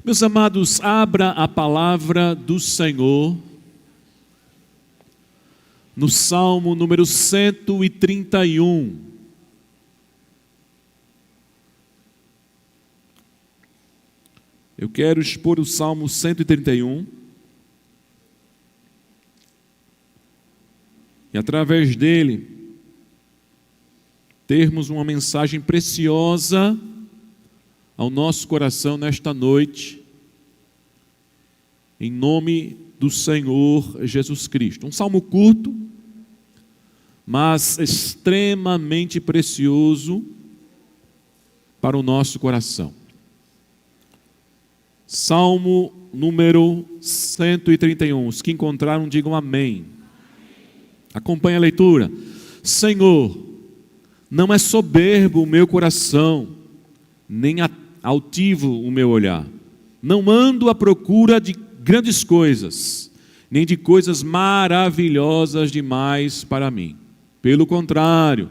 Meus amados, abra a palavra do Senhor no Salmo número 131. Eu quero expor o Salmo 131. E através dele, termos uma mensagem preciosa ao nosso coração nesta noite, em nome do Senhor Jesus Cristo. Um salmo curto, mas extremamente precioso para o nosso coração. Salmo número 131. Os que encontraram, digam amém. Acompanhe a leitura. Senhor, não é soberbo o meu coração, nem altivo o meu olhar. Não ando à procura de grandes coisas, nem de coisas maravilhosas demais para mim. Pelo contrário,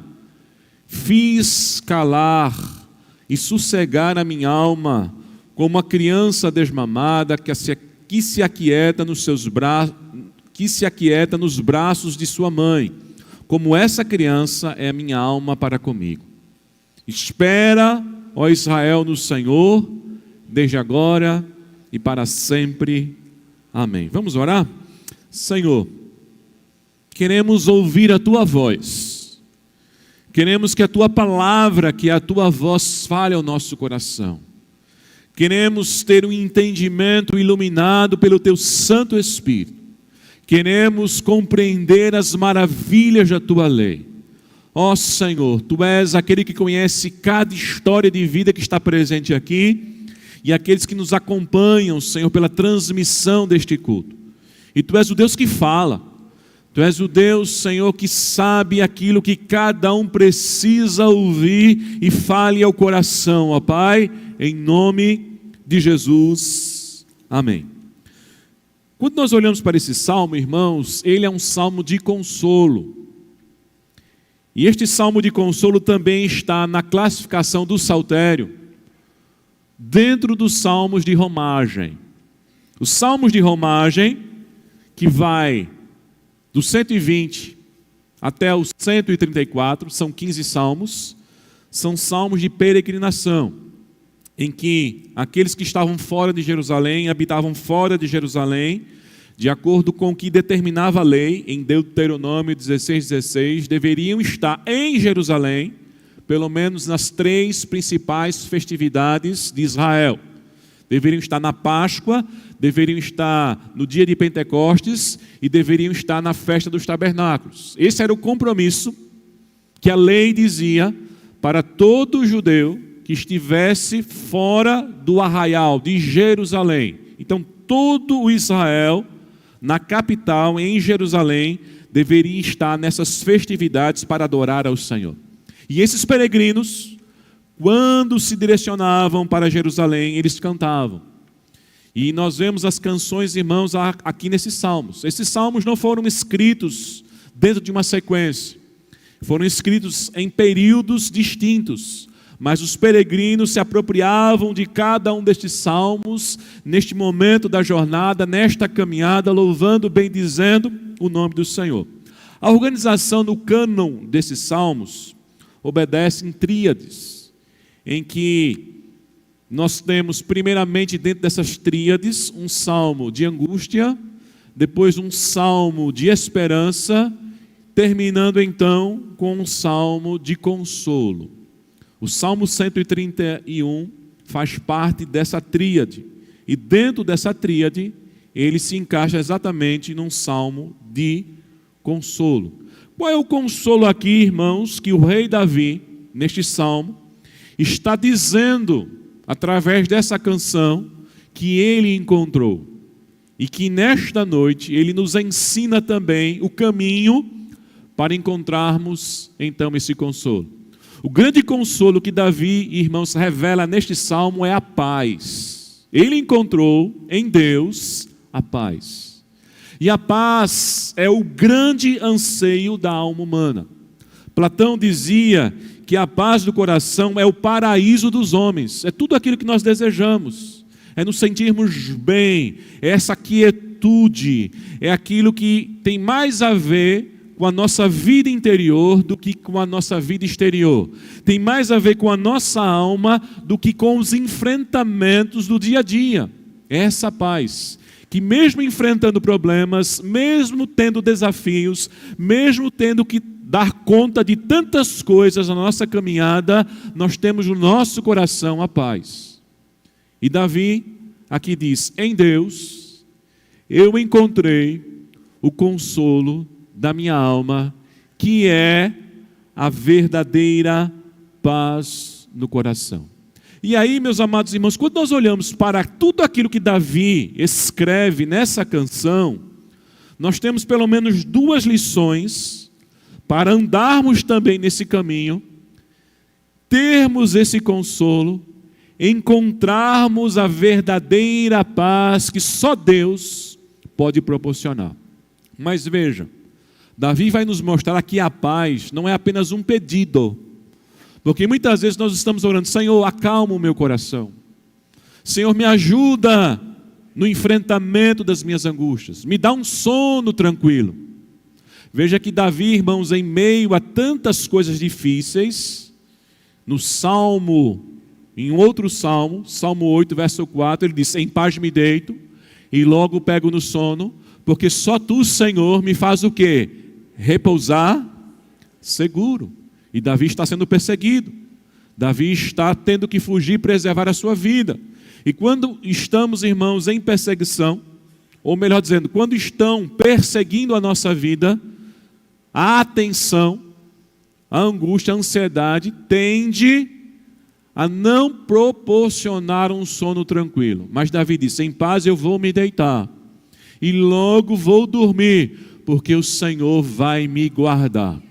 fiz calar e sossegar a minha alma, como a criança desmamada que se aquieta nos braços de sua mãe. Como essa criança é a minha alma para comigo. Espera, ó Israel, no Senhor, desde agora e para sempre. Amém. Vamos orar? Senhor, queremos ouvir a Tua voz. Queremos que a Tua palavra, que a Tua voz fale ao nosso coração. Queremos ter um entendimento iluminado pelo Teu Santo Espírito. Queremos compreender as maravilhas da Tua lei. Ó Senhor, Tu és aquele que conhece cada história de vida que está presente aqui e aqueles que nos acompanham, Senhor, pela transmissão deste culto. E Tu és o Deus que fala. Tu és o Deus, Senhor, que sabe aquilo que cada um precisa ouvir e fale ao coração, ó Pai, em nome de Jesus. Amém. Quando nós olhamos para esse salmo, irmãos, ele é um salmo de consolo. E este salmo de consolo também está na classificação do saltério, dentro dos salmos de romagem. Os salmos de romagem, que vai do 120 até o 134, são 15 salmos, são salmos de peregrinação, em que aqueles que estavam fora de Jerusalém, habitavam fora de Jerusalém, de acordo com o que determinava a lei, em Deuteronômio 16:16, deveriam estar em Jerusalém, pelo menos nas 3 principais festividades de Israel. Deveriam estar na Páscoa, deveriam estar no dia de Pentecostes e deveriam estar na festa dos tabernáculos. Esse era o compromisso que a lei dizia para todo judeu que estivesse fora do arraial de Jerusalém. Então, todo o Israel, na capital, em Jerusalém, deveria estar nessas festividades para adorar ao Senhor. E esses peregrinos, quando se direcionavam para Jerusalém, eles cantavam. E nós vemos as canções, irmãos, aqui nesses salmos. Esses salmos não foram escritos dentro de uma sequência. Foram escritos em períodos distintos. Mas os peregrinos se apropriavam de cada um destes salmos, neste momento da jornada, nesta caminhada, louvando, bendizendo o nome do Senhor. A organização no cânon desses salmos obedece em tríades, em que nós temos primeiramente dentro dessas tríades um salmo de angústia, depois um salmo de esperança, terminando então com um salmo de consolo. O Salmo 131 faz parte dessa tríade. E dentro dessa tríade, ele se encaixa exatamente num salmo de consolo. Qual é o consolo aqui, irmãos, que o rei Davi, neste salmo, está dizendo, através dessa canção, que ele encontrou? E que nesta noite, ele nos ensina também o caminho para encontrarmos, então, esse consolo. O grande consolo que Davi, irmãos, revela neste salmo é a paz. Ele encontrou em Deus a paz. E a paz é o grande anseio da alma humana. Platão dizia que a paz do coração é o paraíso dos homens. É tudo aquilo que nós desejamos. é nos sentirmos bem, é essa quietude, é aquilo que tem mais a ver com a nossa vida interior do que com a nossa vida exterior. Tem mais a ver com a nossa alma do que com os enfrentamentos do dia a dia. É essa paz que, mesmo enfrentando problemas, mesmo tendo desafios, mesmo tendo que dar conta de tantas coisas na nossa caminhada, nós temos no nosso coração a paz. E Davi aqui diz: em Deus eu encontrei o consolo da minha alma, que é a verdadeira paz no coração. E aí, meus amados irmãos, quando nós olhamos para tudo aquilo que Davi escreve nessa canção, nós temos pelo menos duas lições para andarmos também nesse caminho, termos esse consolo, encontrarmos a verdadeira paz que só Deus pode proporcionar. Mas veja, Davi vai nos mostrar que a paz não é apenas um pedido, porque muitas vezes nós estamos orando: Senhor, acalma o meu coração, Senhor, me ajuda no enfrentamento das minhas angústias, me dá um sono tranquilo. Veja que Davi, irmãos, em meio a tantas coisas difíceis, no Salmo, em outro Salmo, Salmo 8, verso 4, ele diz: em paz me deito e logo pego no sono, porque só tu, Senhor, me faz o quê? Repousar seguro. E Davi está sendo perseguido. Davi está tendo que fugir e preservar a sua vida. E quando estamos, irmãos, em perseguição, ou melhor dizendo, quando estão perseguindo a nossa vida, a atenção, a angústia, a ansiedade tende a não proporcionar um sono tranquilo. Mas Davi disse: em paz eu vou me deitar e logo vou dormir, porque o Senhor vai me guardar,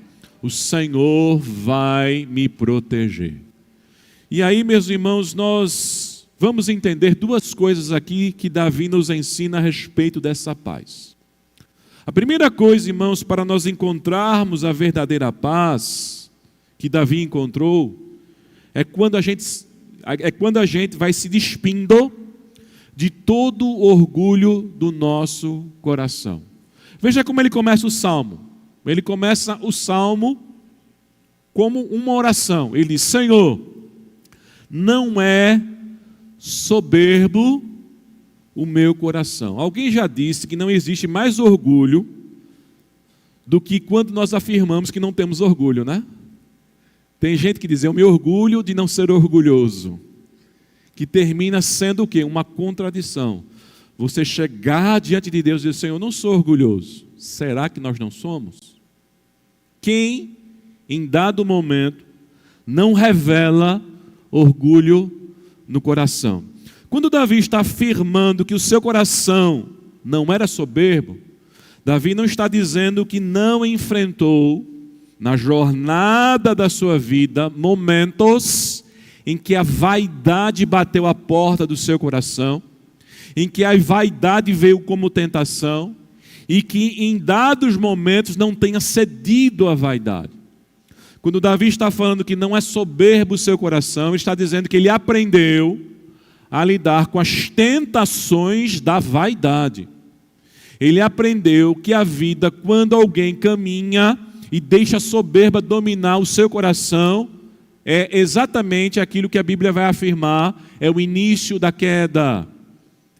o Senhor vai me proteger. E aí, meus irmãos, nós vamos entender duas coisas aqui que Davi nos ensina a respeito dessa paz. A primeira coisa, irmãos, para nós encontrarmos a verdadeira paz que Davi encontrou, é quando a gente vai se despindo de todo o orgulho do nosso coração. Veja como ele começa o Salmo. Ele começa o Salmo como uma oração. Ele diz: Senhor, não é soberbo o meu coração. Alguém já disse que não existe mais orgulho do que quando nós afirmamos que não temos orgulho, né? Tem gente que diz: eu me orgulho de não ser orgulhoso, que termina sendo o quê? Uma contradição. Você chegar diante de Deus e dizer: Senhor, eu não sou orgulhoso. Será que nós não somos? Quem, em dado momento, não revela orgulho no coração? Quando Davi está afirmando que o seu coração não era soberbo, Davi não está dizendo que não enfrentou, na jornada da sua vida, momentos em que a vaidade bateu a porta do seu coração, em que a vaidade veio como tentação, e que em dados momentos não tenha cedido à vaidade. Quando Davi está falando que não é soberbo o seu coração, está dizendo que ele aprendeu a lidar com as tentações da vaidade. Ele aprendeu que a vida, quando alguém caminha e deixa a soberba dominar o seu coração, é exatamente aquilo que a Bíblia vai afirmar: é o início da queda,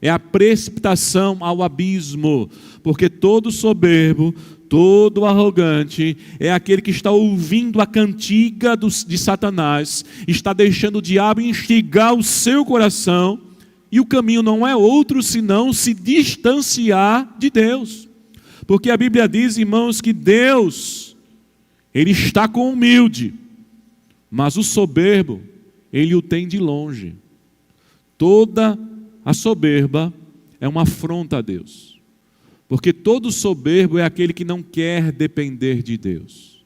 é a precipitação ao abismo, porque todo soberbo, todo arrogante, é aquele que está ouvindo a cantiga de Satanás, está deixando o diabo instigar o seu coração, e o caminho não é outro senão se distanciar de Deus. Porque a Bíblia diz, irmãos, que Deus, Ele está com o humilde, mas o soberbo, Ele o tem de longe. Toda a soberba é uma afronta a Deus, porque todo soberbo é aquele que não quer depender de Deus.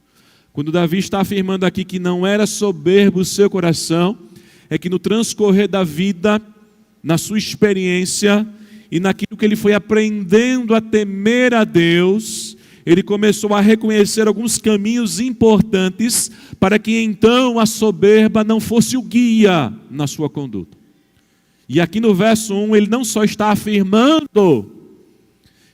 Quando Davi está afirmando aqui que não era soberbo o seu coração, é que no transcorrer da vida, na sua experiência e naquilo que ele foi aprendendo a temer a Deus, ele começou a reconhecer alguns caminhos importantes para que então a soberba não fosse o guia na sua conduta. E aqui no verso 1, ele não só está afirmando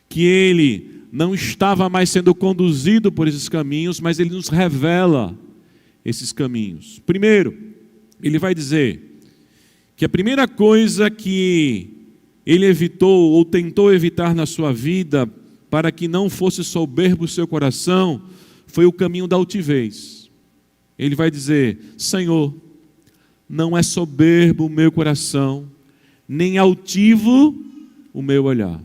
que ele não estava mais sendo conduzido por esses caminhos, mas ele nos revela esses caminhos. Primeiro, ele vai dizer que a primeira coisa que ele evitou ou tentou evitar na sua vida para que não fosse soberbo o seu coração foi o caminho da altivez. Ele vai dizer: Senhor, não é soberbo o meu coração, nem altivo o meu olhar.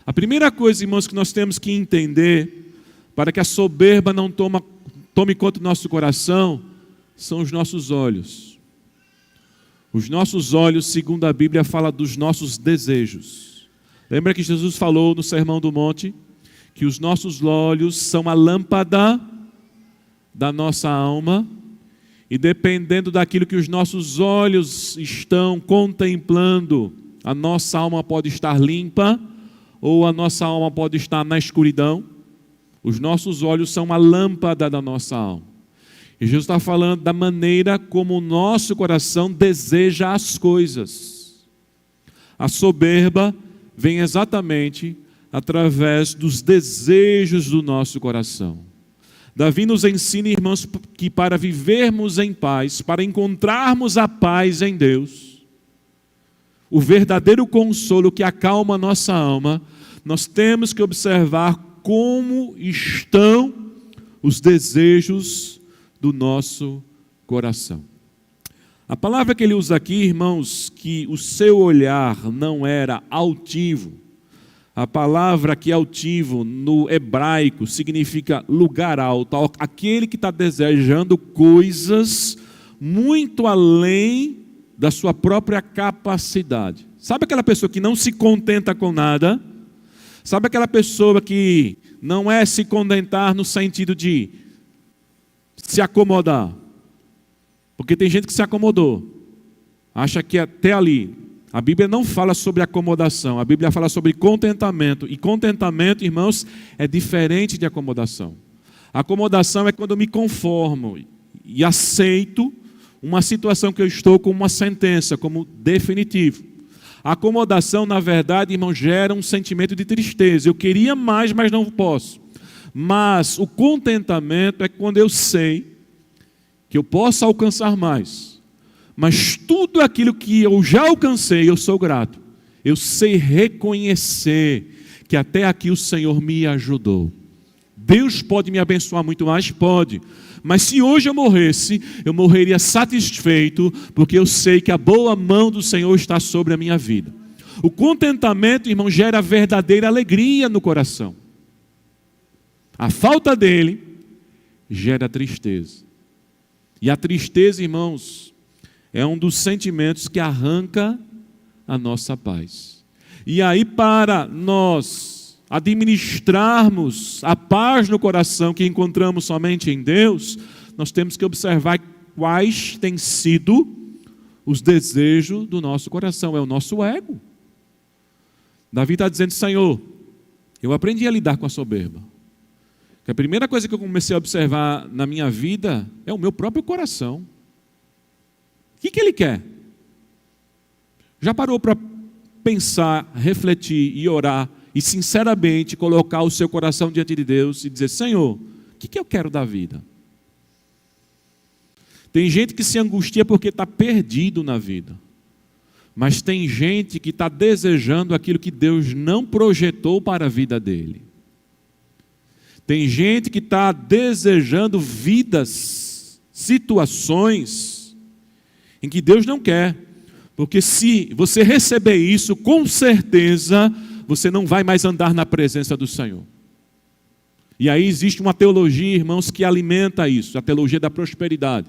A primeira coisa, irmãos, que nós temos que entender para que a soberba não tome conta do nosso coração são os nossos olhos. Os nossos olhos, segundo a Bíblia, fala dos nossos desejos. Lembra que Jesus falou no Sermão do Monte que os nossos olhos são a lâmpada da nossa alma, e dependendo daquilo que os nossos olhos estão contemplando, a nossa alma pode estar limpa ou a nossa alma pode estar na escuridão. Os nossos olhos são a lâmpada da nossa alma. E Jesus está falando da maneira como o nosso coração deseja as coisas. A soberba vem exatamente através dos desejos do nosso coração. Davi nos ensina, irmãos, que para vivermos em paz, para encontrarmos a paz em Deus, o verdadeiro consolo que acalma a nossa alma, nós temos que observar como estão os desejos do nosso coração. A palavra que ele usa aqui, irmãos, que o seu olhar não era altivo. A palavra que é altivo no hebraico significa lugar alto, aquele que está desejando coisas muito além da sua própria capacidade. Sabe aquela pessoa que não se contenta com nada? Sabe aquela pessoa que não é se contentar no sentido de se acomodar? Porque tem gente que se acomodou, acha que até ali. A Bíblia não fala sobre acomodação, a Bíblia fala sobre contentamento. E contentamento, irmãos, é diferente de acomodação. Acomodação é quando eu me conformo e aceito uma situação que eu estou como uma sentença, como definitivo. A acomodação, na verdade, irmão, gera um sentimento de tristeza. Eu queria mais, mas não posso. Mas o contentamento é quando eu sei que eu posso alcançar mais. Mas tudo aquilo que eu já alcancei, eu sou grato. Eu sei reconhecer que até aqui o Senhor me ajudou. Deus pode me abençoar muito mais? Pode. Mas se hoje eu morresse, eu morreria satisfeito, porque eu sei que a boa mão do Senhor está sobre a minha vida. O contentamento, irmão, gera verdadeira alegria no coração. A falta dele gera tristeza. E a tristeza, irmãos, é um dos sentimentos que arranca a nossa paz. E aí, para nós administrarmos a paz no coração que encontramos somente em Deus, nós temos que observar quais têm sido os desejos do nosso coração. É o nosso ego. Davi está dizendo: Senhor, eu aprendi a lidar com a soberba. A primeira coisa que eu comecei a observar na minha vida é o meu próprio coração. O que ele quer? Já parou para pensar, refletir e orar e sinceramente colocar o seu coração diante de Deus e dizer: Senhor, o que eu quero da vida? Tem gente que se angustia porque está perdido na vida. Mas tem gente que está desejando aquilo que Deus não projetou para a vida dele. Tem gente que está desejando vidas, situações em que Deus não quer. Porque se você receber isso, com certeza você não vai mais andar na presença do Senhor. E aí existe uma teologia, irmãos, que alimenta isso, a teologia da prosperidade.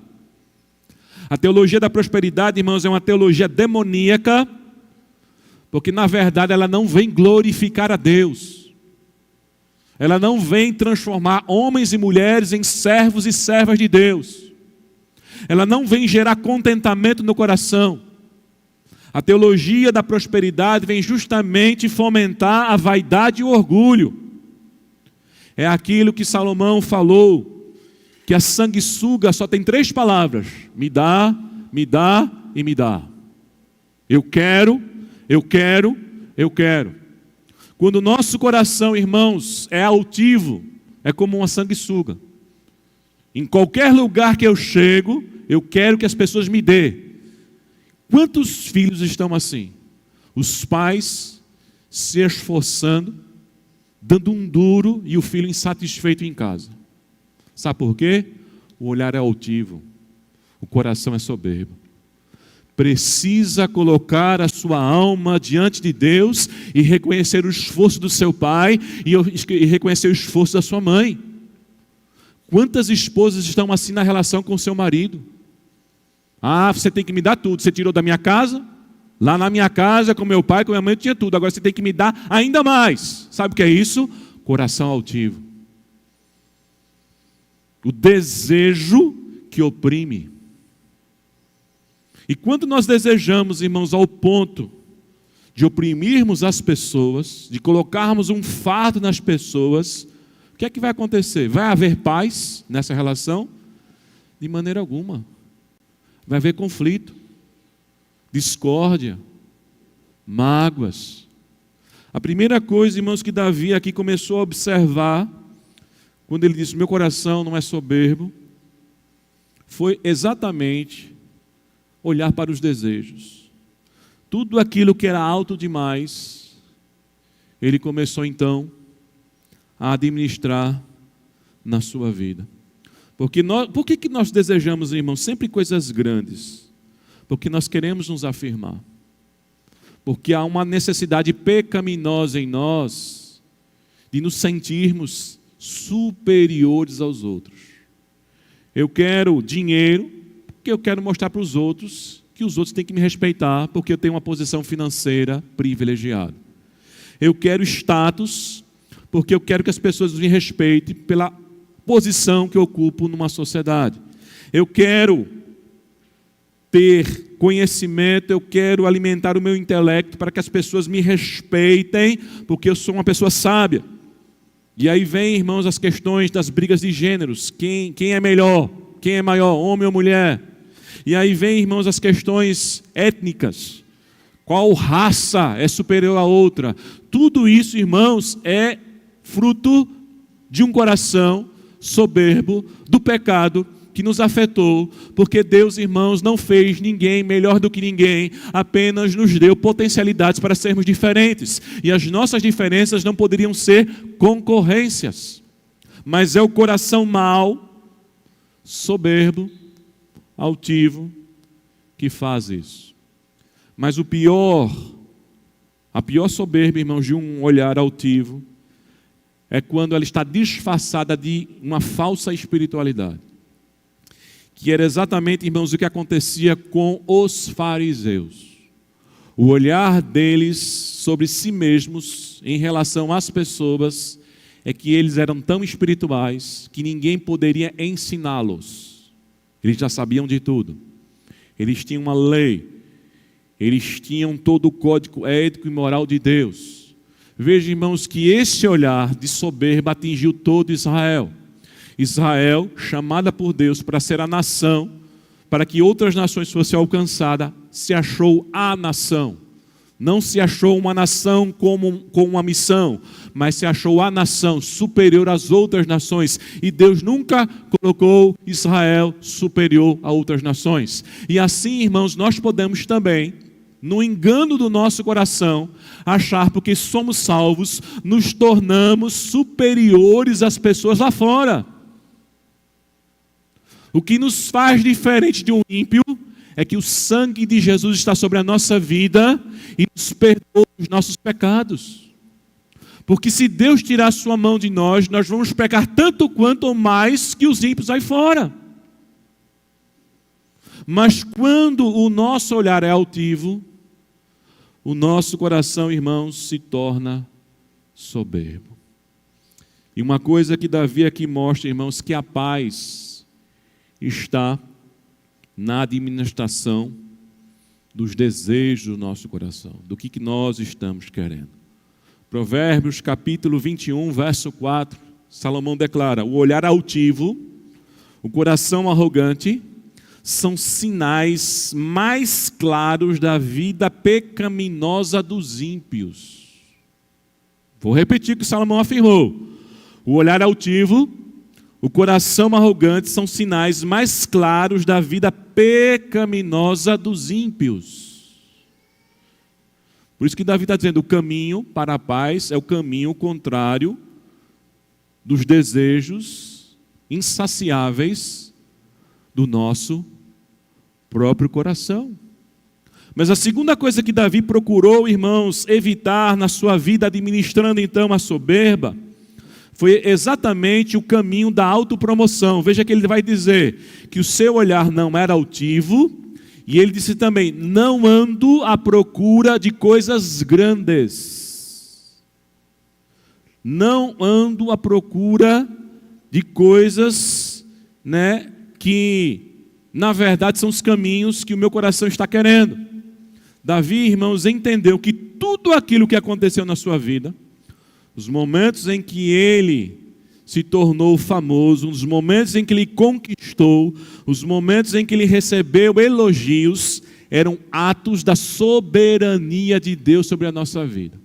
A teologia da prosperidade, irmãos, é uma teologia demoníaca, porque na verdade ela não vem glorificar a Deus. Ela não vem transformar homens e mulheres em servos e servas de Deus. Ela não vem gerar contentamento no coração. A teologia da prosperidade vem justamente fomentar a vaidade e o orgulho. É aquilo que Salomão falou, que a sanguessuga só tem 3 palavras: me dá e me dá. Eu quero, eu quero, eu quero. Quando o nosso coração, irmãos, é altivo, é como uma sanguessuga. Em qualquer lugar que eu chego, eu quero que as pessoas me dêem. Quantos filhos estão assim? Os pais se esforçando, dando um duro e o filho insatisfeito em casa. Sabe por quê? O olhar é altivo, o coração é soberbo. Precisa colocar a sua alma diante de Deus e reconhecer o esforço do seu pai e reconhecer o esforço da sua mãe. Quantas esposas estão assim na relação com o seu marido? Ah, você tem que me dar tudo. Você tirou da minha casa? Lá na minha casa, com meu pai, com minha mãe, eu tinha tudo. Agora você tem que me dar ainda mais. Sabe o que é isso? Coração altivo. O desejo que oprime. E quando nós desejamos, irmãos, ao ponto de oprimirmos as pessoas, de colocarmos um fardo nas pessoas, o que é que vai acontecer? Vai haver paz nessa relação? De maneira alguma. Vai haver conflito, discórdia, mágoas. A primeira coisa, irmãos, que Davi aqui começou a observar, quando ele disse, meu coração não é soberbo, foi exatamente olhar para os desejos. Tudo aquilo que era alto demais, ele começou então a administrar na sua vida. Por que nós desejamos, irmãos, sempre coisas grandes? Porque nós queremos nos afirmar. Porque há uma necessidade pecaminosa em nós de nos sentirmos superiores aos outros. Eu quero dinheiro porque eu quero mostrar para os outros que os outros têm que me respeitar porque eu tenho uma posição financeira privilegiada. Eu quero status porque eu quero que as pessoas me respeitem pela posição que eu ocupo numa sociedade. Eu quero ter conhecimento, eu quero alimentar o meu intelecto para que as pessoas me respeitem porque eu sou uma pessoa sábia. E aí vem, irmãos, as questões das brigas de gêneros. Quem é melhor? Quem é maior, homem ou mulher? E aí vem, irmãos, as questões étnicas. Qual raça é superior à outra? Tudo isso, irmãos, é fruto de um coração soberbo, do pecado que nos afetou, porque Deus, irmãos, não fez ninguém melhor do que ninguém, apenas nos deu potencialidades para sermos diferentes. E as nossas diferenças não poderiam ser concorrências. Mas é o coração mau, soberbo, altivo, que faz isso. Mas a pior soberba, irmãos, de um olhar altivo, é quando ela está disfarçada de uma falsa espiritualidade. Que era exatamente, irmãos, o que acontecia com os fariseus. O olhar deles sobre si mesmos em relação às pessoas é que eles eram tão espirituais que ninguém poderia ensiná-los. Eles já sabiam de tudo. Eles tinham uma lei. Eles tinham todo o código ético e moral de Deus. Veja, irmãos, que esse olhar de soberba atingiu todo Israel. Israel, chamada por Deus para ser a nação, para que outras nações fossem alcançadas, se achou a nação. Não se achou uma nação com uma missão, mas se achou a nação superior às outras nações. E Deus nunca colocou Israel superior a outras nações. E assim, irmãos, nós podemos também, no engano do nosso coração, achar porque somos salvos, nos tornamos superiores às pessoas lá fora. O que nos faz diferente de um ímpio é que o sangue de Jesus está sobre a nossa vida e nos perdoa os nossos pecados. Porque se Deus tirar a sua mão de nós, nós vamos pecar tanto quanto ou mais que os ímpios aí fora. Mas quando o nosso olhar é altivo, o nosso coração, irmãos, se torna soberbo. E uma coisa que Davi aqui mostra, irmãos, que a paz está na administração dos desejos do nosso coração, do que nós estamos querendo. Provérbios capítulo 21, verso 4, Salomão declara: o olhar altivo, o coração arrogante, são sinais mais claros da vida pecaminosa dos ímpios. Vou repetir o que Salomão afirmou. O olhar altivo, o coração arrogante são sinais mais claros da vida pecaminosa dos ímpios. Por isso que Davi está dizendo, o caminho para a paz é o caminho contrário dos desejos insaciáveis do nosso próprio coração. Mas a segunda coisa que Davi procurou, irmãos, evitar na sua vida, administrando então a soberba, foi exatamente o caminho da autopromoção. Veja que ele vai dizer que o seu olhar não era altivo, e ele disse também, não ando à procura de coisas grandes. Não ando à procura de coisas, que na verdade são os caminhos que o meu coração está querendo. Davi, irmãos, entendeu que tudo aquilo que aconteceu na sua vida, os momentos em que ele se tornou famoso, os momentos em que ele conquistou, os momentos em que ele recebeu elogios, eram atos da soberania de Deus sobre a nossa vida.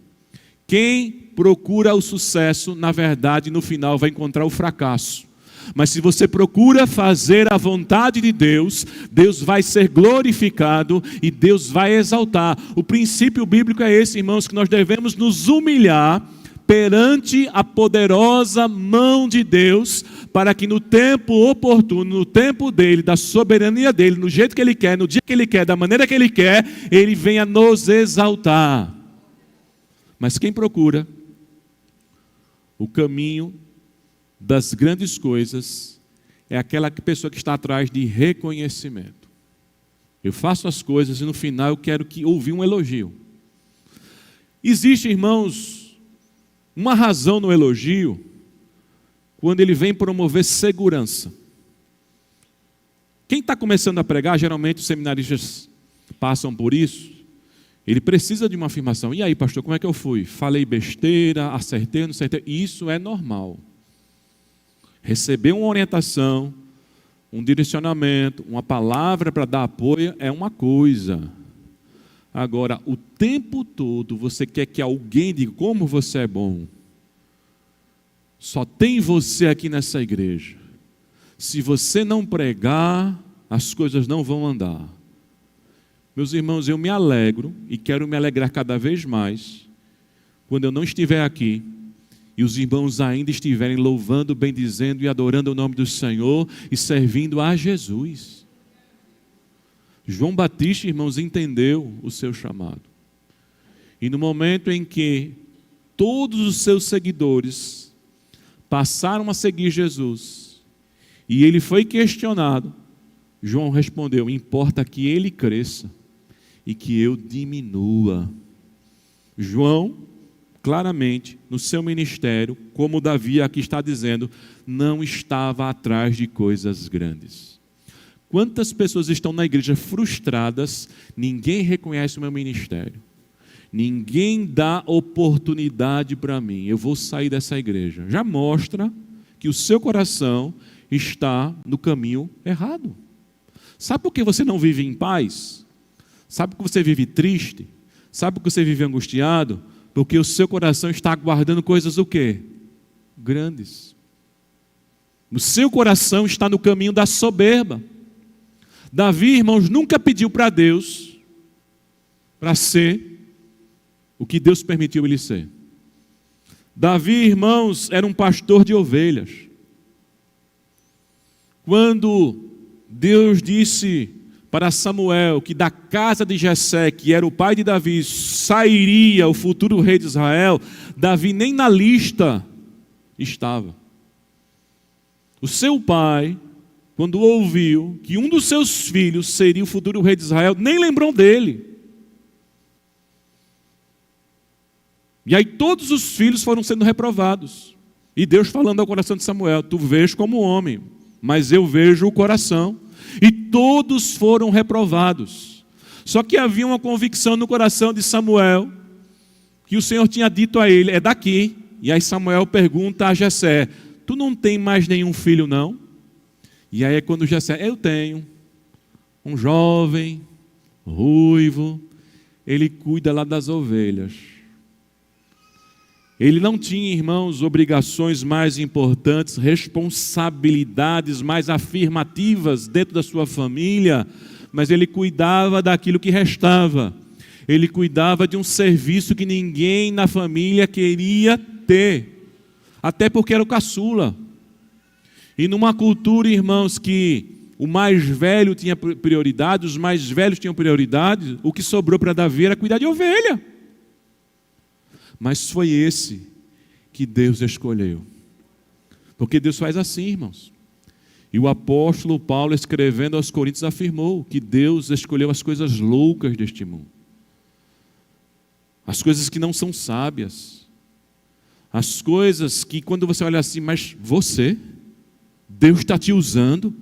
Quem procura o sucesso, na verdade, no final vai encontrar o fracasso. Mas se você procura fazer a vontade de Deus, Deus vai ser glorificado e Deus vai exaltar. O princípio bíblico é esse, irmãos, que nós devemos nos humilhar perante a poderosa mão de Deus, para que no tempo oportuno, no tempo dele, da soberania dele, no jeito que ele quer, no dia que ele quer, da maneira que ele quer, ele venha nos exaltar. Mas quem procura o caminho das grandes coisas é aquela pessoa que está atrás de reconhecimento. Eu faço as coisas e no final eu quero ouvir um elogio. Existe, irmãos, uma razão no elogio, quando ele vem promover segurança. Quem está começando a pregar, geralmente os seminaristas passam por isso, ele precisa de uma afirmação. E aí, pastor, como é que eu fui? Falei besteira, acertei, não acertei? Isso é normal. Receber uma orientação, um direcionamento, uma palavra para dar apoio é uma coisa. Agora, o tempo todo você quer que alguém diga como você é bom. Só tem você aqui nessa igreja. Se você não pregar, as coisas não vão andar. Meus irmãos, eu me alegro e quero me alegrar cada vez mais quando eu não estiver aqui e os irmãos ainda estiverem louvando, bendizendo e adorando o nome do Senhor e servindo a Jesus. João Batista, irmãos, entendeu o seu chamado. E no momento em que todos os seus seguidores passaram a seguir Jesus, e ele foi questionado, João respondeu, importa que ele cresça e que eu diminua. João, claramente, no seu ministério, como Davi aqui está dizendo, não estava atrás de coisas grandes. Quantas pessoas estão na igreja frustradas, ninguém reconhece o meu ministério, ninguém dá oportunidade para mim, eu vou sair dessa igreja. Já mostra que o seu coração está no caminho errado. Sabe por que você não vive em paz? Sabe por que você vive triste? Sabe por que você vive angustiado? Porque o seu coração está aguardando coisas o quê? Grandes. O seu coração está no caminho da soberba. Davi, irmãos, nunca pediu para Deus para ser o que Deus permitiu ele ser. Davi, irmãos, era um pastor de ovelhas. Quando Deus disse para Samuel que da casa de Jessé, que era o pai de Davi, sairia o futuro rei de Israel, Davi nem na lista estava. O seu pai, quando ouviu que um dos seus filhos seria o futuro rei de Israel, nem lembrou dele. E aí todos os filhos foram sendo reprovados. E Deus falando ao coração de Samuel, tu vês como homem, mas eu vejo o coração. E todos foram reprovados. Só que havia uma convicção no coração de Samuel, que o Senhor tinha dito a ele, é daqui. E aí Samuel pergunta a Jessé, tu não tem mais nenhum filho não? E aí é quando Jessé, eu tenho. um jovem, ruivo, ele cuida lá das ovelhas. Ele não tinha, irmãos, obrigações mais importantes, responsabilidades mais afirmativas dentro da sua família, mas ele cuidava daquilo que restava. Ele cuidava de um serviço que ninguém na família queria ter, até porque era o caçula. E numa cultura, irmãos, que o mais velho tinha prioridade, os mais velhos tinham prioridade, o que sobrou para Davi era cuidar de ovelha. Mas foi esse que Deus escolheu. Porque Deus faz assim, irmãos. E o apóstolo Paulo, escrevendo aos Coríntios, afirmou que Deus escolheu as coisas loucas deste mundo. As coisas que não são sábias. As coisas que quando você olha assim, mas você, Deus está te usando.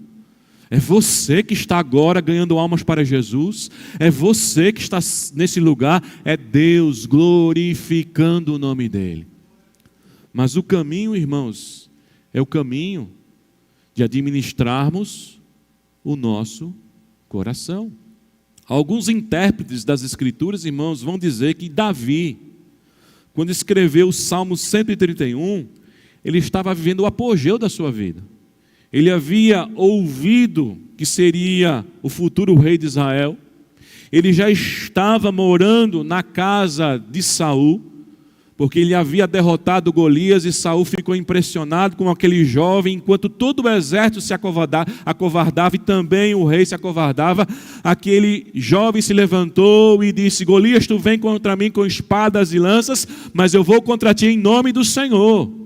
É você que está agora ganhando almas para Jesus. É você que está nesse lugar. É Deus glorificando o nome dEle. Mas o caminho, irmãos, é o caminho de administrarmos o nosso coração. Alguns intérpretes das Escrituras, irmãos, vão dizer que Davi, quando escreveu o Salmo 131, ele estava vivendo o apogeu da sua vida. Ele havia ouvido que seria o futuro rei de Israel. Ele já estava morando na casa de Saul, porque ele havia derrotado Golias e Saul ficou impressionado com aquele jovem, enquanto todo o exército se acovardava e também o rei se acovardava. Aquele jovem se levantou e disse: Golias, tu vem contra mim com espadas e lanças, mas eu vou contra ti em nome do Senhor.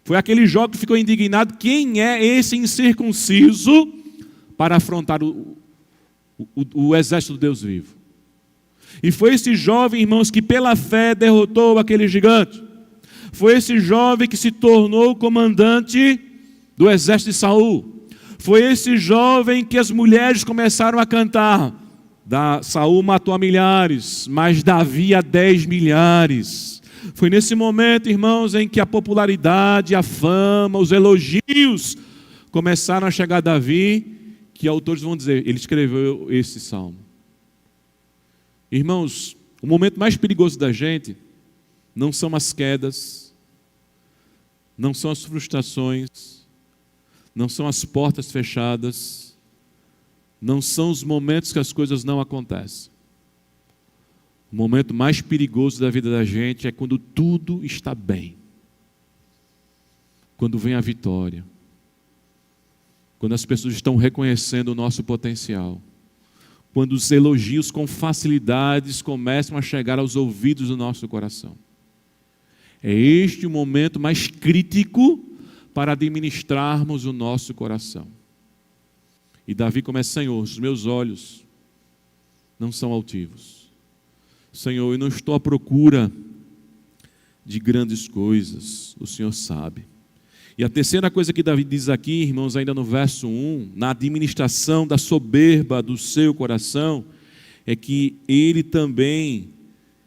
Foi aquele jovem que ficou indignado: quem é esse incircunciso para afrontar o exército do Deus vivo? E foi esse jovem, irmãos, que pela fé derrotou aquele gigante. Foi esse jovem que se tornou comandante do exército de Saul. Foi esse jovem que as mulheres começaram a cantar: Saul matou a milhares, mas Davi a 10 milhares. Foi nesse momento, irmãos, em que a popularidade, a fama, os elogios começaram a chegar a Davi, que autores vão dizer, ele escreveu esse salmo. Irmãos, o momento mais perigoso da gente não são as quedas, não são as frustrações, não são as portas fechadas, não são os momentos que as coisas não acontecem. O momento mais perigoso da vida da gente é quando tudo está bem. Quando vem a vitória. Quando as pessoas estão reconhecendo o nosso potencial. Quando os elogios com facilidades começam a chegar aos ouvidos do nosso coração. É este o momento mais crítico para administrarmos o nosso coração. E Davi começa: Senhor, os meus olhos não são altivos. Senhor, eu não estou à procura de grandes coisas, o Senhor sabe. E a terceira coisa que Davi diz aqui, irmãos, ainda no verso 1, na administração da soberba do seu coração, é que ele também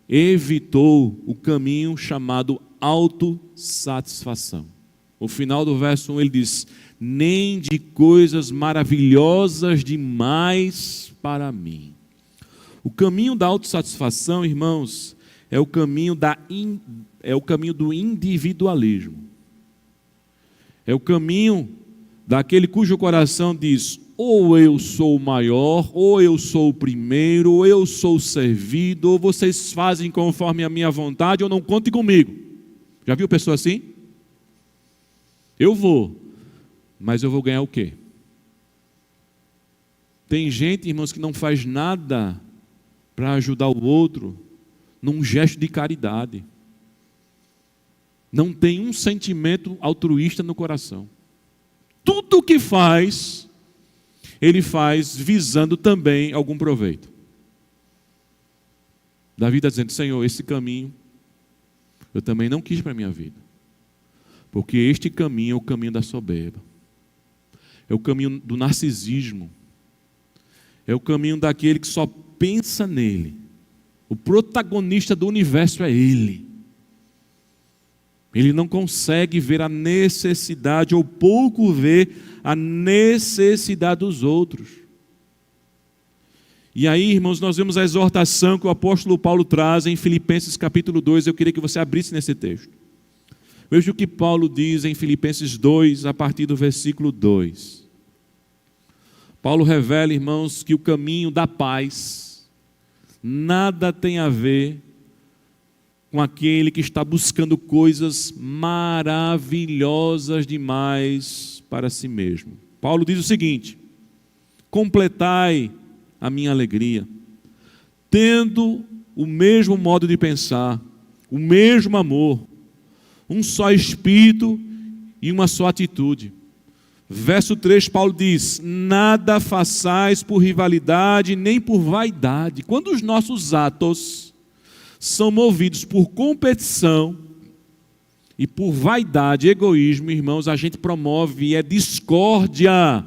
evitou o caminho chamado autossatisfação. No final do verso 1 ele diz: nem de coisas maravilhosas demais para mim. O caminho da autossatisfação, irmãos, é o caminho do individualismo. É o caminho daquele cujo coração diz: ou eu sou o maior, ou eu sou o primeiro, ou eu sou o servido, ou vocês fazem conforme a minha vontade, ou não contem comigo. Já viu pessoa assim? Eu vou, mas eu vou ganhar o quê? Tem gente, irmãos, que não faz nada para ajudar o outro num gesto de caridade. Não tem um sentimento altruísta no coração. Tudo o que faz, ele faz visando também algum proveito. Davi está dizendo: Senhor, esse caminho eu também não quis para a minha vida. Porque este caminho é o caminho da soberba. É o caminho do narcisismo. É o caminho daquele que só pensa nele. O protagonista do universo é ele. Ele não consegue ver a necessidade, ou pouco vê a necessidade dos outros. E aí, irmãos, nós vemos a exortação que o apóstolo Paulo traz em Filipenses capítulo 2. Eu queria que você abrisse nesse texto. Veja o que Paulo diz em Filipenses 2, a partir do versículo 2. Paulo revela, irmãos, que o caminho da paz nada tem a ver com aquele que está buscando coisas maravilhosas demais para si mesmo. Paulo diz o seguinte: completai a minha alegria, tendo o mesmo modo de pensar, o mesmo amor, um só espírito e uma só atitude. Verso 3, Paulo diz: nada façais por rivalidade nem por vaidade. Quando os nossos atos são movidos por competição e por vaidade, egoísmo, irmãos, a gente promove discórdia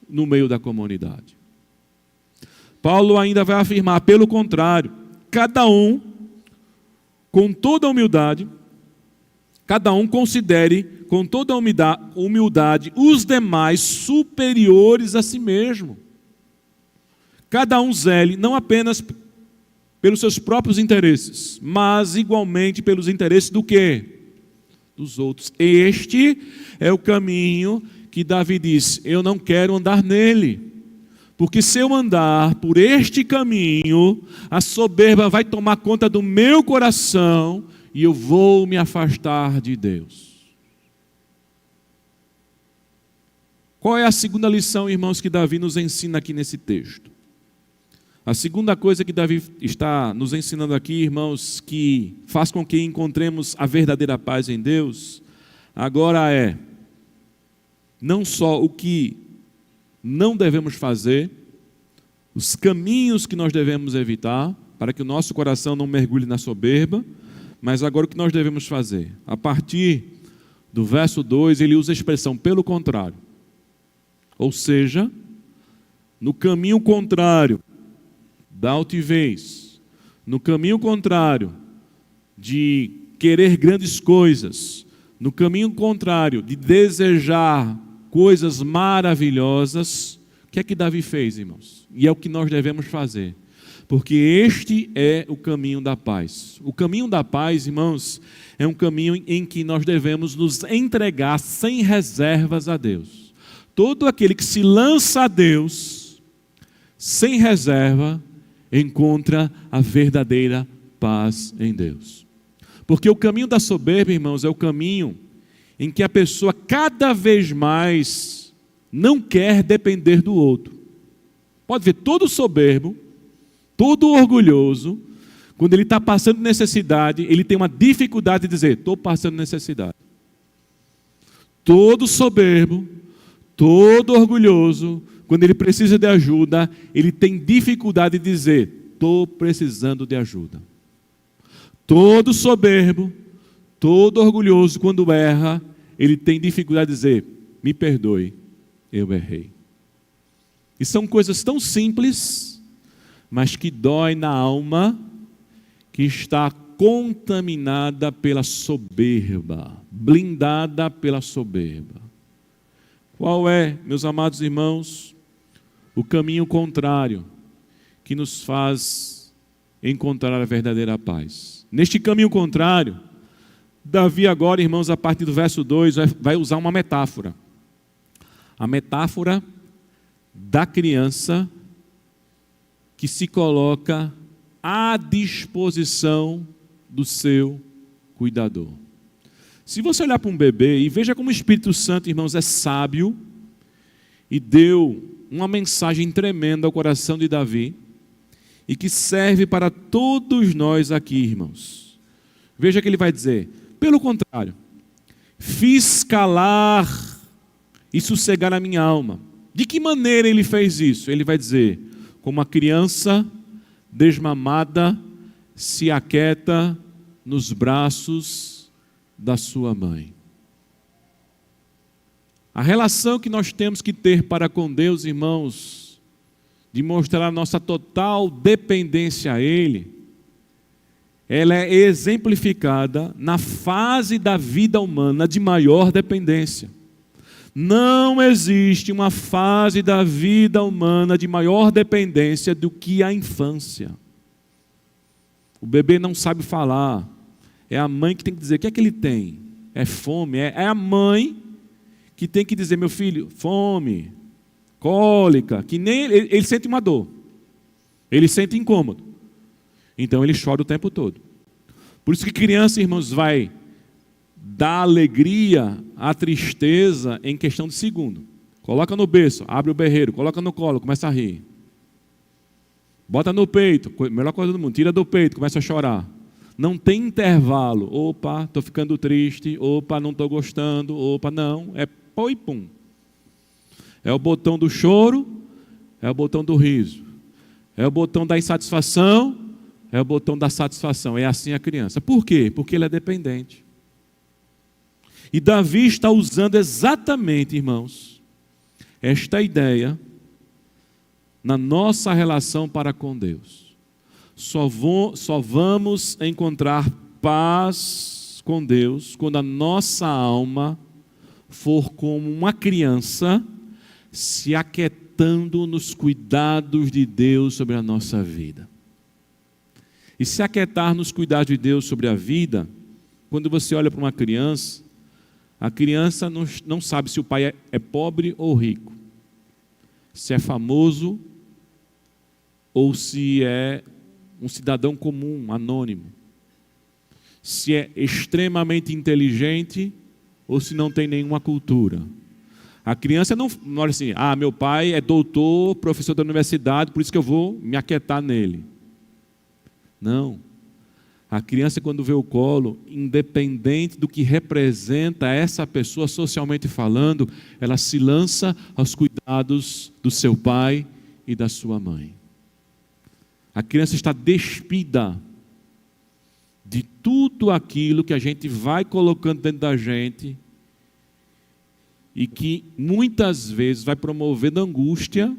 no meio da comunidade. Paulo ainda vai afirmar, pelo contrário, cada um, com toda humildade, cada um considere com toda humildade os demais superiores a si mesmo. Cada um zele não apenas pelos seus próprios interesses, mas igualmente pelos interesses do quê? Dos outros. Este é o caminho que Davi diz: eu não quero andar nele, porque se eu andar por este caminho, a soberba vai tomar conta do meu coração e eu vou me afastar de Deus. Qual é a segunda lição, irmãos, que Davi nos ensina aqui nesse texto? A segunda coisa que Davi está nos ensinando aqui, irmãos, que faz com que encontremos a verdadeira paz em Deus, agora é não só o que não devemos fazer, os caminhos que nós devemos evitar, para que o nosso coração não mergulhe na soberba, mas agora o que nós devemos fazer. A partir do verso 2, ele usa a expressão pelo contrário. Ou seja, no caminho contrário da altivez, no caminho contrário de querer grandes coisas, no caminho contrário de desejar coisas maravilhosas, o que é que Davi fez, irmãos? E é o que nós devemos fazer, porque este é o caminho da paz. O caminho da paz, irmãos, é um caminho em que nós devemos nos entregar sem reservas a Deus. Todo aquele que se lança a Deus sem reserva encontra a verdadeira paz em Deus. Porque o caminho da soberba, irmãos, é o caminho em que a pessoa cada vez mais não quer depender do outro. Pode ver, todo soberbo, todo orgulhoso, quando ele está passando necessidade, ele tem uma dificuldade de dizer: estou passando necessidade. Todo soberbo, todo orgulhoso, quando ele precisa de ajuda, ele tem dificuldade de dizer: estou precisando de ajuda. Todo soberbo, todo orgulhoso, quando erra, ele tem dificuldade de dizer: me perdoe, eu errei. E são coisas tão simples, mas que dói na alma, que está contaminada pela soberba, blindada pela soberba. Qual é, meus amados irmãos, o caminho contrário que nos faz encontrar a verdadeira paz? Neste caminho contrário, Davi agora, irmãos, a partir do verso 2, vai usar uma metáfora. A metáfora da criança que se coloca à disposição do seu cuidador. Se você olhar para um bebê e veja como o Espírito Santo, irmãos, é sábio e deu uma mensagem tremenda ao coração de Davi e que serve para todos nós aqui, irmãos. Veja que ele vai dizer: pelo contrário, fiz calar e sossegar a minha alma. De que maneira ele fez isso? Ele vai dizer: como a criança desmamada se aquieta nos braços da sua mãe. A relação que nós temos que ter para com Deus, irmãos, de mostrar a nossa total dependência a Ele, ela é exemplificada na fase da vida humana de maior dependência. Não existe uma fase da vida humana de maior dependência do que a infância. O bebê não sabe falar. É a mãe que tem que dizer o que é que ele tem. É fome. É a mãe que tem que dizer, meu filho, fome, cólica, que nem ele sente uma dor. Ele sente incômodo. Então ele chora o tempo todo. Por isso que criança, irmãos, vai dar alegria à tristeza em questão de segundo. Coloca no berço, abre o berreiro, coloca no colo, começa a rir. Bota no peito, melhor coisa do mundo, tira do peito, começa a chorar. Não tem intervalo. Opa, estou ficando triste. Opa, não estou gostando. Opa, não. É pô e pum. É o botão do choro, é o botão do riso. É o botão da insatisfação, é o botão da satisfação. É assim a criança. Por quê? Porque ele é dependente. E Davi está usando exatamente, irmãos, esta ideia na nossa relação para com Deus. Só vamos encontrar paz com Deus quando a nossa alma for como uma criança se aquietando nos cuidados de Deus sobre a nossa vida. E se aquietar nos cuidados de Deus sobre a vida, quando você olha para uma criança, a criança não sabe se o pai é pobre ou rico, se é famoso ou se é um cidadão comum, anônimo, se é extremamente inteligente ou se não tem nenhuma cultura. A criança não olha assim, meu pai é doutor, professor da universidade, por isso que eu vou me aquietar nele. Não. A criança, quando vê o colo, independente do que representa essa pessoa socialmente falando, ela se lança aos cuidados do seu pai e da sua mãe. A criança está despida de tudo aquilo que a gente vai colocando dentro da gente e que muitas vezes vai promovendo angústia,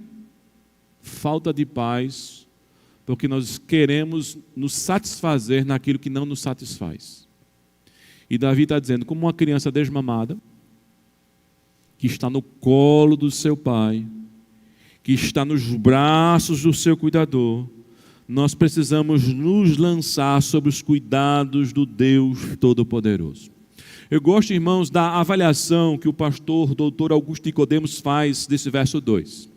falta de paz, porque nós queremos nos satisfazer naquilo que não nos satisfaz. E Davi está dizendo, como uma criança desmamada, que está no colo do seu pai, que está nos braços do seu cuidador, nós precisamos nos lançar sobre os cuidados do Deus Todo-Poderoso. Eu gosto, irmãos, da avaliação que o pastor doutor Augusto Nicodemos faz desse verso 2.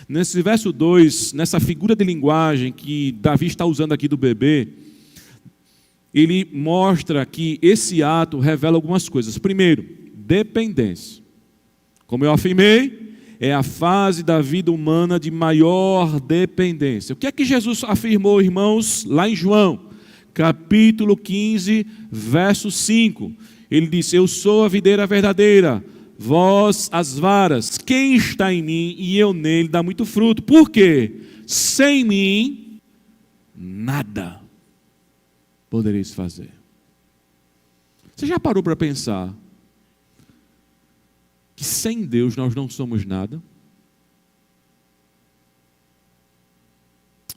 Nesse verso 2, nessa figura de linguagem que Davi está usando aqui do bebê, ele mostra que esse ato revela algumas coisas. Primeiro, dependência. Como eu afirmei, é a fase da vida humana de maior dependência. O que é que Jesus afirmou, irmãos, lá em João, capítulo 15, verso 5? Ele disse, eu sou a videira verdadeira, vós as varas. Quem está em mim e eu nele dá muito fruto. Por quê? Sem mim, nada podereis fazer. Você já parou para pensar que sem Deus nós não somos nada?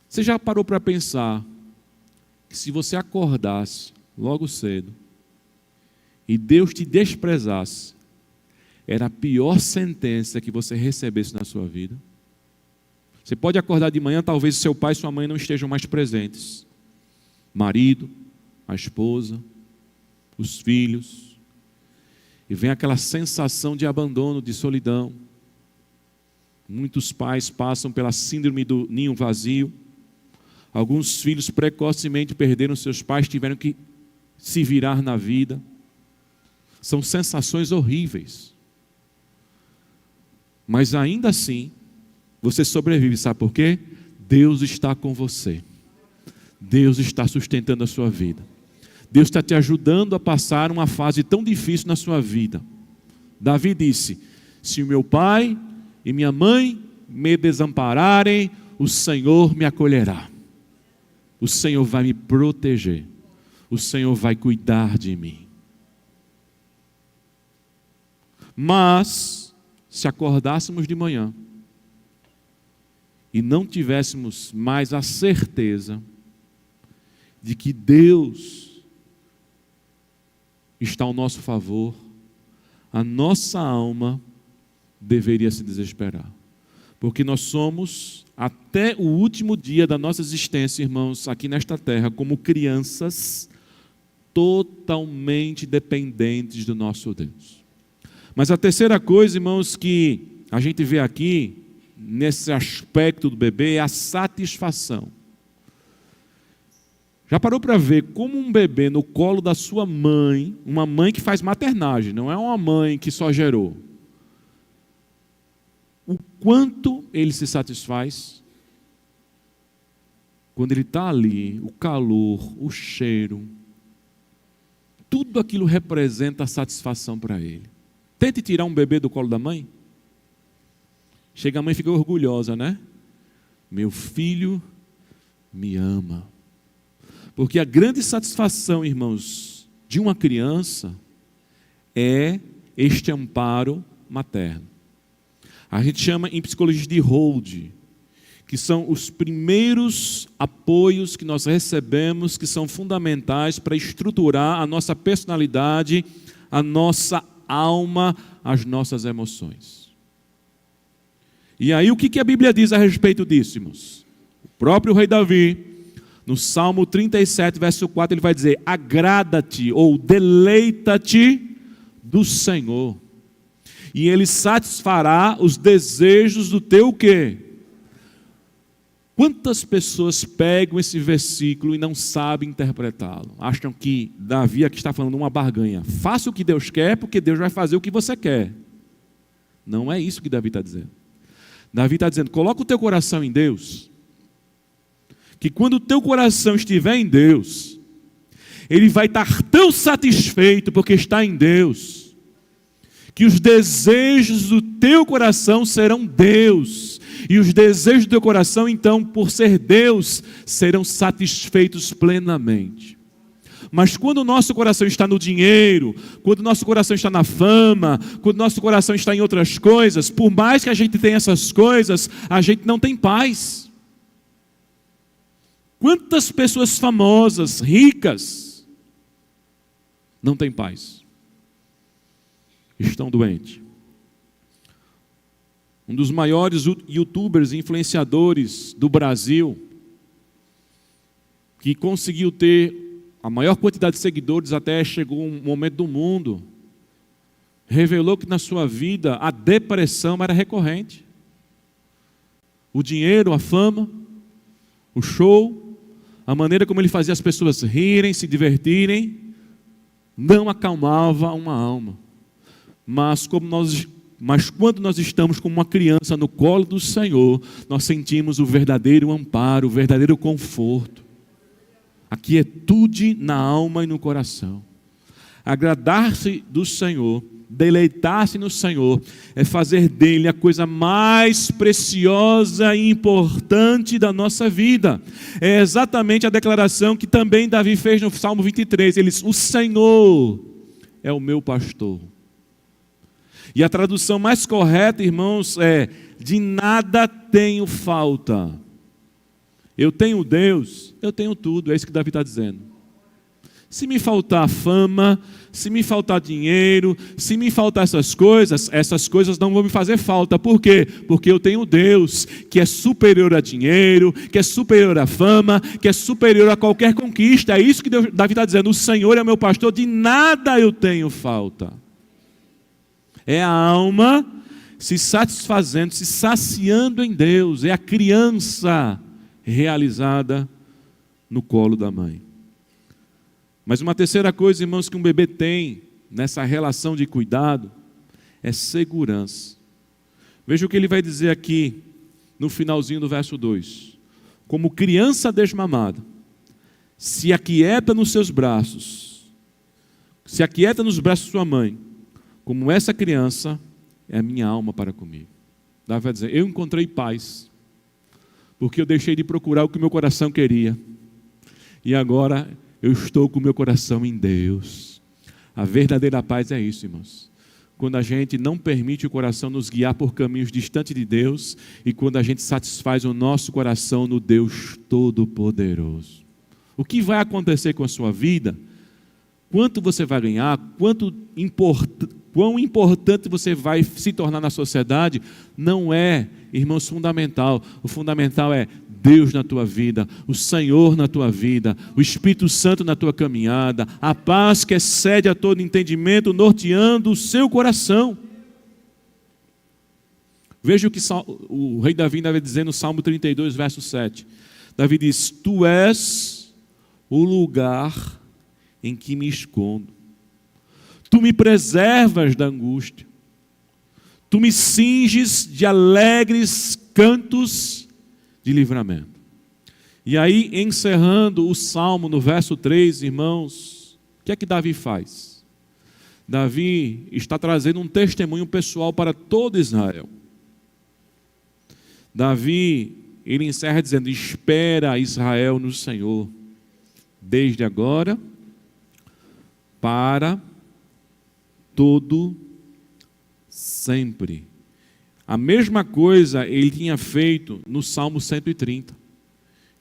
Você já parou para pensar que se você acordasse logo cedo e Deus te desprezasse, era a pior sentença que você recebesse na sua vida? Você pode acordar de manhã, talvez seu pai e sua mãe não estejam mais presentes. Marido, a esposa, os filhos. E vem aquela sensação de abandono, de solidão. Muitos pais passam pela síndrome do ninho vazio. Alguns filhos precocemente perderam seus pais, tiveram que se virar na vida. São sensações horríveis. Mas ainda assim, você sobrevive, sabe por quê? Deus está com você. Deus está sustentando a sua vida. Deus está te ajudando a passar uma fase tão difícil na sua vida. Davi disse, se o meu pai e minha mãe me desampararem, o Senhor me acolherá. O Senhor vai me proteger. O Senhor vai cuidar de mim. Mas, se acordássemos de manhã e não tivéssemos mais a certeza de que Deus está ao nosso favor, a nossa alma deveria se desesperar. Porque nós somos, até o último dia da nossa existência, irmãos, aqui nesta terra, como crianças totalmente dependentes do nosso Deus. Mas a terceira coisa, irmãos, que a gente vê aqui, nesse aspecto do bebê, é a satisfação. Já parou para ver como um bebê no colo da sua mãe, uma mãe que faz maternagem, não é uma mãe que só gerou, o quanto ele se satisfaz quando ele está ali, o calor, o cheiro, tudo aquilo representa satisfação para ele. Tente tirar um bebê do colo da mãe. Chega a mãe e fica orgulhosa, né? Meu filho me ama. Porque a grande satisfação, irmãos, de uma criança é este amparo materno. A gente chama em psicologia de hold, que são os primeiros apoios que nós recebemos, que são fundamentais para estruturar a nossa personalidade, a nossa alma, as nossas emoções. E aí o que a Bíblia diz a respeito disso, irmãos? O próprio rei Davi, no Salmo 37, verso 4, ele vai dizer: agrada-te ou deleita-te do Senhor, e Ele satisfará os desejos do teu quê? Quantas pessoas pegam esse versículo e não sabem interpretá-lo? Acham que Davi aqui está falando uma barganha. Faça o que Deus quer, porque Deus vai fazer o que você quer. Não é isso que Davi está dizendo. Davi está dizendo: coloca o teu coração em Deus, que quando o teu coração estiver em Deus, ele vai estar tão satisfeito porque está em Deus, que os desejos do teu coração serão Deus, e os desejos do teu coração, então, por ser Deus, serão satisfeitos plenamente. Mas quando o nosso coração está no dinheiro, quando o nosso coração está na fama, quando o nosso coração está em outras coisas, por mais que a gente tenha essas coisas, a gente não tem paz. Quantas pessoas famosas, ricas, não têm paz? Estão doentes. Um dos maiores youtubers e influenciadores do Brasil, que conseguiu ter a maior quantidade de seguidores até chegou um momento do mundo, revelou que na sua vida a depressão era recorrente. O dinheiro, a fama, o show, a maneira como ele fazia as pessoas rirem, se divertirem, não acalmava uma alma. Mas quando nós estamos como uma criança no colo do Senhor, nós sentimos o verdadeiro amparo, o verdadeiro conforto, a quietude na alma e no coração. Agradar-se do Senhor, deleitar-se no Senhor, é fazer dele a coisa mais preciosa e importante da nossa vida. É exatamente a declaração que também Davi fez no Salmo 23. Ele diz: o Senhor é o meu pastor. E a tradução mais correta, irmãos, é: de nada tenho falta. Eu tenho Deus, eu tenho tudo. É isso que Davi está dizendo. Se me faltar fama, se me faltar dinheiro, se me faltar essas coisas não vão me fazer falta. Por quê? Porque eu tenho Deus, que é superior a dinheiro, que é superior à fama, que é superior a qualquer conquista. É isso que Davi está dizendo: o Senhor é meu pastor, de nada eu tenho falta. É a alma se satisfazendo, se saciando em Deus. É a criança realizada no colo da mãe. Mas uma terceira coisa, irmãos, que um bebê tem nessa relação de cuidado é segurança. Veja o que ele vai dizer aqui no finalzinho do verso 2. Como criança desmamada, se aquieta nos seus braços, se aquieta nos braços de sua mãe, como essa criança é a minha alma para comigo. Davi vai dizer: eu encontrei paz, porque eu deixei de procurar o que meu coração queria, e agora eu estou com o meu coração em Deus. A verdadeira paz é isso, irmãos. Quando a gente não permite o coração nos guiar por caminhos distantes de Deus, e quando a gente satisfaz o nosso coração no Deus Todo-Poderoso. O que vai acontecer com a sua vida? Quanto você vai ganhar? quão importante você vai se tornar na sociedade, não é, irmãos, fundamental. O fundamental é Deus na tua vida, o Senhor na tua vida, o Espírito Santo na tua caminhada, a paz que excede a todo entendimento, norteando o seu coração. Veja o que o rei Davi vai dizer no Salmo 32, verso 7. Davi diz: Tu és o lugar em que me escondo. Tu me preservas da angústia. Tu me cinges de alegres cantos de livramento. E aí, encerrando o Salmo no verso 3, irmãos, o que é que Davi faz? Davi está trazendo um testemunho pessoal para todo Israel. Davi, ele encerra dizendo: espera Israel no Senhor, desde agora para todo sempre. A mesma coisa ele tinha feito no Salmo 130.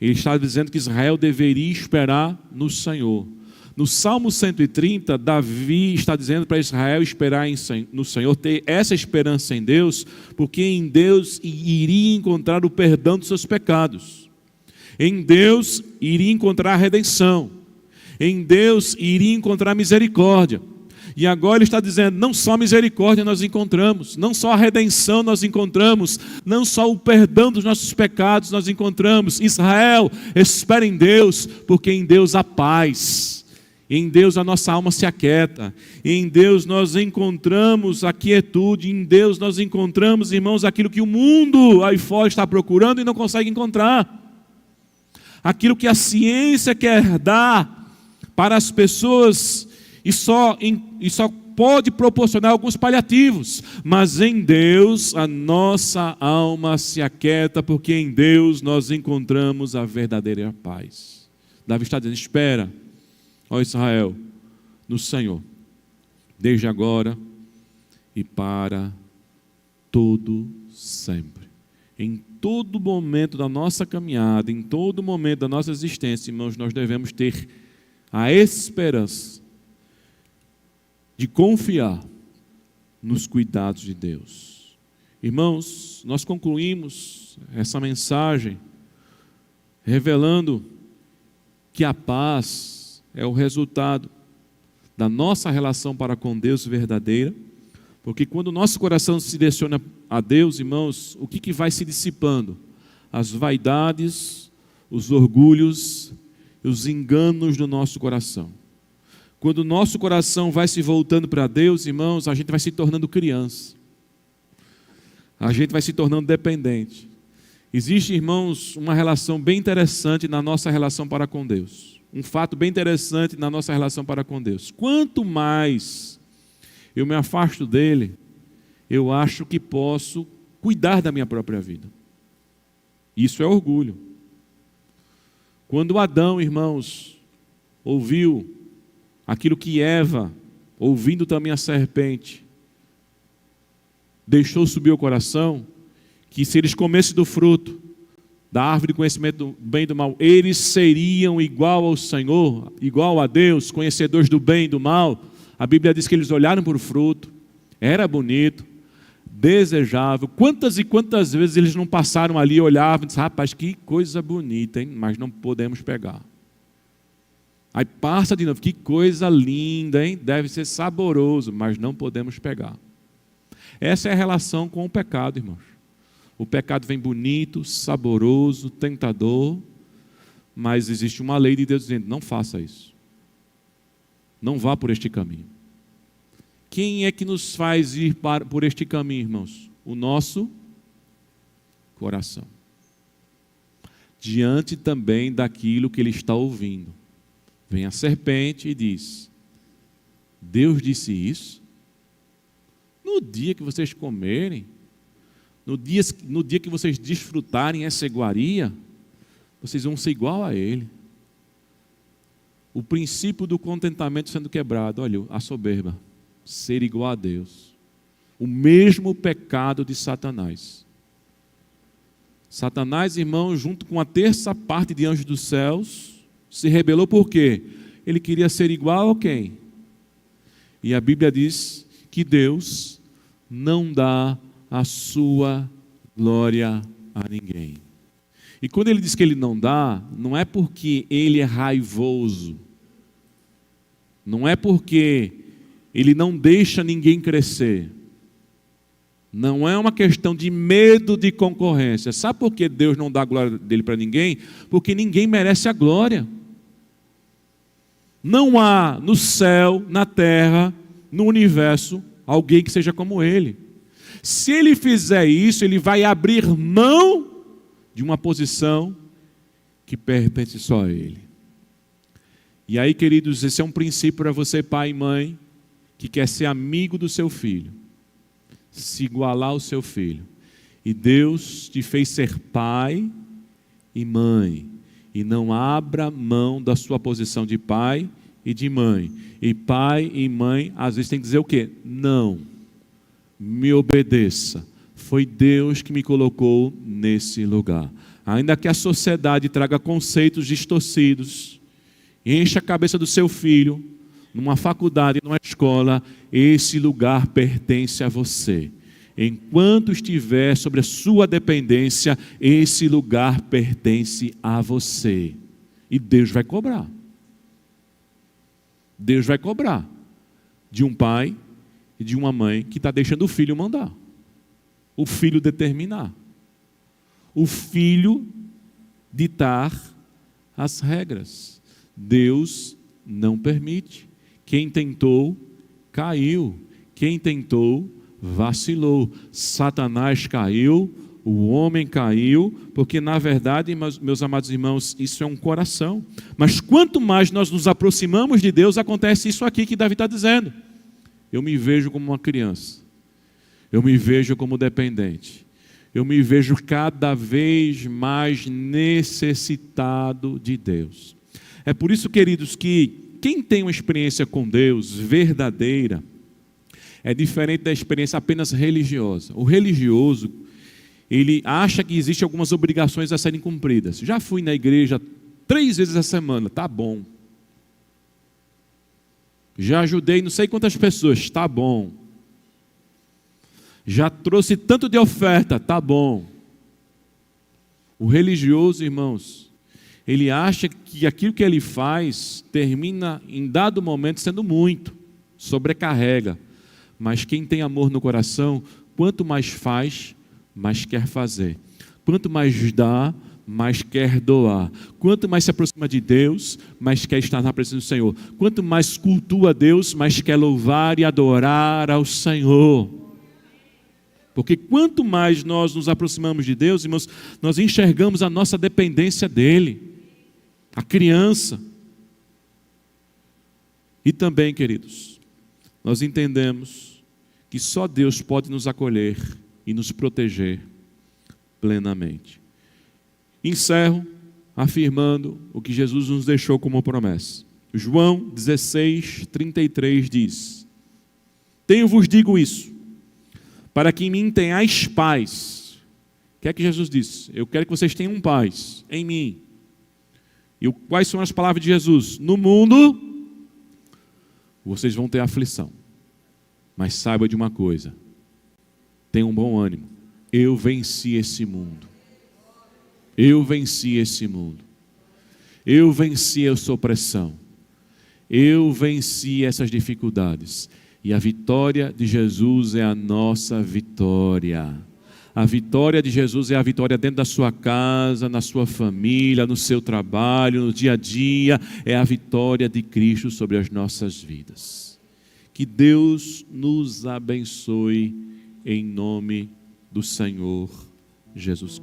Ele estava dizendo que Israel deveria esperar no Senhor. No Salmo 130, Davi está dizendo para Israel esperar no Senhor, ter essa esperança em Deus, porque em Deus iria encontrar o perdão dos seus pecados. Em Deus iria encontrar a redenção. Em Deus iria encontrar misericórdia. E agora ele está dizendo, não só misericórdia nós encontramos, não só a redenção nós encontramos, não só o perdão dos nossos pecados nós encontramos. Israel, espera em Deus, porque em Deus há paz. Em Deus a nossa alma se aquieta. Em Deus nós encontramos a quietude. Em Deus nós encontramos, irmãos, aquilo que o mundo aí fora está procurando e não consegue encontrar. Aquilo que a ciência quer dar para as pessoas e só pode proporcionar alguns paliativos. Mas em Deus a nossa alma se aquieta, porque em Deus nós encontramos a verdadeira paz. Davi está dizendo, espera, ó Israel, no Senhor, desde agora e para todo sempre. Em todo momento da nossa caminhada, em todo momento da nossa existência, irmãos, nós devemos ter a esperança de confiar nos cuidados de Deus. Irmãos, nós concluímos essa mensagem revelando que a paz é o resultado da nossa relação para com Deus verdadeira, porque quando o nosso coração se direciona a Deus, irmãos, o que vai se dissipando? As vaidades, os orgulhos, os enganos do nosso coração. Quando o nosso coração vai se voltando para Deus, irmãos, a gente vai se tornando criança. A gente vai se tornando dependente. Existe, irmãos, uma relação bem interessante na nossa relação para com Deus. Um fato bem interessante na nossa relação para com Deus. Quanto mais eu me afasto dele, eu acho que posso cuidar da minha própria vida. Isso é orgulho. Quando Adão, irmãos, ouviu aquilo que Eva, ouvindo também a serpente, deixou subir o coração, que se eles comessem do fruto da árvore de conhecimento do bem e do mal, eles seriam igual ao Senhor, igual a Deus, conhecedores do bem e do mal. A Bíblia diz que eles olharam para o fruto, era bonito, desejável. Quantas e quantas vezes eles não passaram ali, olhavam e disseram, rapaz, que coisa bonita, hein? Mas não podemos pegar. Aí passa de novo, que coisa linda, hein? Deve ser saboroso, mas não podemos pegar. Essa é a relação com o pecado, irmãos. O pecado vem bonito, saboroso, tentador, mas existe uma lei de Deus dizendo, não faça isso. Não vá por este caminho. Quem é que nos faz ir por este caminho, irmãos? O nosso coração. Diante também daquilo que ele está ouvindo. Vem a serpente e diz, Deus disse isso? No dia que vocês comerem, no dia que vocês desfrutarem essa iguaria, vocês vão ser igual a ele. O princípio do contentamento sendo quebrado, olha, a soberba, ser igual a Deus. O mesmo pecado de Satanás. Satanás, irmão, junto com a terça parte de anjos dos céus, se rebelou por quê? Ele queria ser igual a quem? E a Bíblia diz que Deus não dá a sua glória a ninguém. E quando ele diz que ele não dá, não é porque ele é raivoso, não é porque ele não deixa ninguém crescer, não é uma questão de medo de concorrência. Sabe por que Deus não dá a glória dele para ninguém? Porque ninguém merece a glória. Não há no céu, na terra, no universo, alguém que seja como ele. Se ele fizer isso, ele vai abrir mão de uma posição que pertence só a ele. E aí, queridos, esse é um princípio para você, pai e mãe, que quer ser amigo do seu filho, se igualar ao seu filho. E Deus te fez ser pai e mãe. E não abra mão da sua posição de pai e de mãe. E pai e mãe, às vezes tem que dizer o quê? Não. Me obedeça. Foi Deus que me colocou nesse lugar. Ainda que a sociedade traga conceitos distorcidos, encha a cabeça do seu filho, numa faculdade, numa escola, esse lugar pertence a você. Enquanto estiver sobre a sua dependência, esse lugar pertence a você. E Deus vai cobrar. Deus vai cobrar de um pai e de uma mãe que está deixando o filho mandar. O filho determinar. O filho ditar as regras. Deus não permite. Quem tentou, caiu. Quem tentou, vacilou. Satanás caiu, o homem caiu, porque na verdade, meus amados irmãos, isso é um coração. Mas quanto mais nós nos aproximamos de Deus, acontece isso aqui que Davi está dizendo. Eu me vejo como uma criança. Eu me vejo como dependente. Eu me vejo cada vez mais necessitado de Deus. É por isso, queridos, que quem tem uma experiência com Deus verdadeira é diferente da experiência apenas religiosa. O religioso, ele acha que existem algumas obrigações a serem cumpridas. Já fui na igreja 3 vezes a semana, tá bom. Já ajudei não sei quantas pessoas, tá bom. Já trouxe tanto de oferta, tá bom. O religioso, irmãos, ele acha que aquilo que ele faz termina em dado momento sendo muito, sobrecarrega. Mas quem tem amor no coração, quanto mais faz, mais quer fazer. Quanto mais dá, mais quer doar. Quanto mais se aproxima de Deus, mais quer estar na presença do Senhor. Quanto mais cultua a Deus, mais quer louvar e adorar ao Senhor. Porque quanto mais nós nos aproximamos de Deus, irmãos, nós enxergamos a nossa dependência dEle. A criança. E também, queridos, nós entendemos que só Deus pode nos acolher e nos proteger plenamente. Encerro afirmando o que Jesus nos deixou como promessa. João 16:33 diz: Tenho-vos digo isso, para que em mim tenhais paz. O que é que Jesus disse? Eu quero que vocês tenham paz em mim. E quais são as palavras de Jesus? No mundo, vocês vão ter aflição. Mas saiba de uma coisa. Tenha um bom ânimo. Eu venci esse mundo. Eu venci esse mundo. Eu venci essa opressão. Eu venci essas dificuldades. E a vitória de Jesus é a nossa vitória. A vitória de Jesus é a vitória dentro da sua casa, na sua família, no seu trabalho, no dia a dia. É a vitória de Cristo sobre as nossas vidas. Que Deus nos abençoe em nome do Senhor Jesus Cristo.